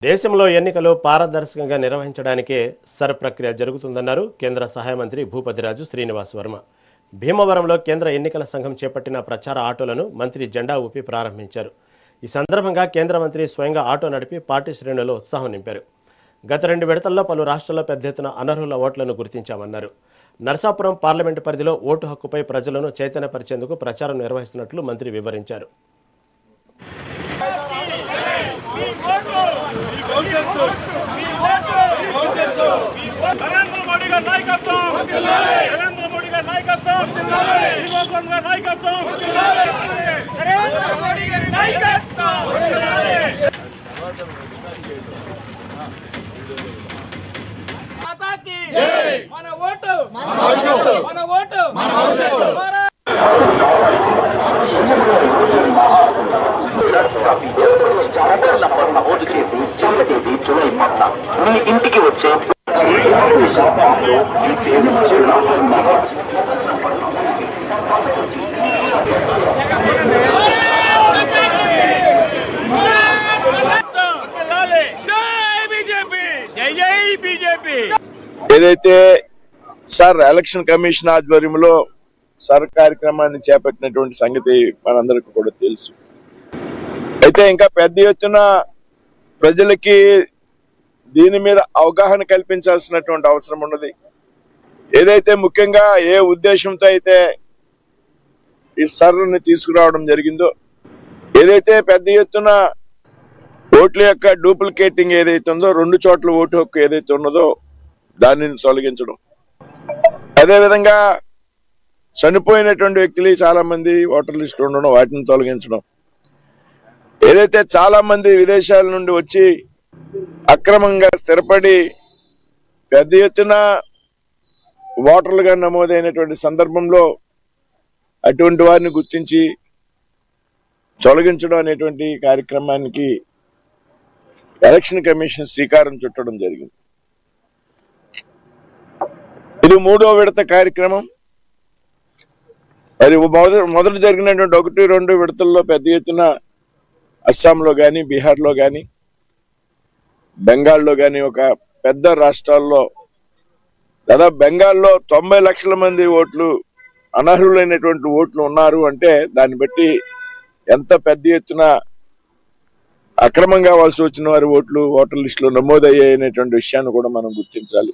దేశంలో ఎన్నికలు పారదర్శకంగా నిర్వహించడానికే సర్ ప్రక్రియ జరుగుతుందన్నారు కేంద్ర సహాయ మంత్రి భూపతిరాజు శ్రీనివాస్ వర్మ. భీమవరంలో కేంద్ర ఎన్నికల సంఘం చేపట్టిన ప్రచార ఆటోలను మంత్రి జెండా ఊపి ప్రారంభించారు. ఈ సందర్భంగా కేంద్ర మంత్రి స్వయంగా ఆటో నడిపి పార్టీ శ్రేణుల్లో ఉత్సాహం నింపారు. గత 2 విడతల్లో పలు రాష్ట్రాల్లో పెద్ద ఎత్తున అనర్హుల ఓట్లను గుర్తించామన్నారు. నర్సాపురం పార్లమెంటు పరిధిలో ఓటు హక్కుపై ప్రజలను చైతన్యపరిచేందుకు ప్రచారం నిర్వహిస్తున్నట్లు మంత్రి వివరించారు. నరేంద్ర మోడీ గారి నాయకత్వం, నరేంద్ర మోడీ గారి నాయకత్వం, శ్రీనివాస్ గారి నాయకత్వం, నరేంద్ర మోడీ గారి నాయకత్వం. మాతాకి మన ఓటు మన భవిష్యత్తు, మన ఓటు మన భవిష్యత్తు. నమోదు చేసి చివరి తేదీ జూలై 10 మీ ఇంటికి వచ్చే ఏదైతే సార్ ఎలక్షన్ కమిషన్ ఆధ్వర్యంలో సార్ కార్యక్రమాన్ని చేపట్టినటువంటి సంగతి మనందరికీ కూడా తెలుసు. అయితే ఇంకా పెద్ద ఎత్తున ప్రజలకి దీని మీద అవగాహన కల్పించాల్సినటువంటి అవసరం ఉన్నది. ఏదైతే ముఖ్యంగా ఏ ఉద్దేశంతో అయితే ఈ సర్ని తీసుకురావడం జరిగిందో, ఏదైతే పెద్ద ఎత్తున ఓట్ల యొక్క డూప్లికేటింగ్ ఏదైతే ఉందో, 2 చోట్ల ఓటు హక్కు ఏదైతే ఉన్నదో దానిని తొలగించడం, అదేవిధంగా చనిపోయినటువంటి వ్యక్తులు చాలా మంది ఓటర్ లిస్ట్ ఉండడం, వాటిని తొలగించడం, ఏదైతే చాలా మంది విదేశాల నుండి వచ్చి అక్రమంగా స్థిరపడి పెద్ద ఎత్తున ఓటర్లుగా నమోదైనటువంటి సందర్భంలో అటువంటి వారిని గుర్తించి తొలగించడం అనేటువంటి కార్యక్రమానికి ఎలక్షన్ కమిషన్ శ్రీకారం చుట్టడం జరిగింది. ఇది 3వ విడత కార్యక్రమం. మరి మొదట జరిగినటువంటి 1, 2 విడతల్లో పెద్ద ఎత్తున అస్సాంలో కానీ, బీహార్లో కానీ, బెంగాల్లో కానీ, ఒక పెద్ద రాష్ట్రాల్లో దాదాపు బెంగాల్లో 90 లక్షల మంది ఓట్లు అనర్హులైనటువంటి ఓట్లు ఉన్నారు అంటే దాన్ని బట్టి ఎంత పెద్ద ఎత్తున అక్రమంగా వలస వచ్చిన వారి ఓట్లు ఓటర్ లిస్టులో నమోదయ్యాయనేటువంటి విషయాన్ని కూడా మనం గుర్తించాలి.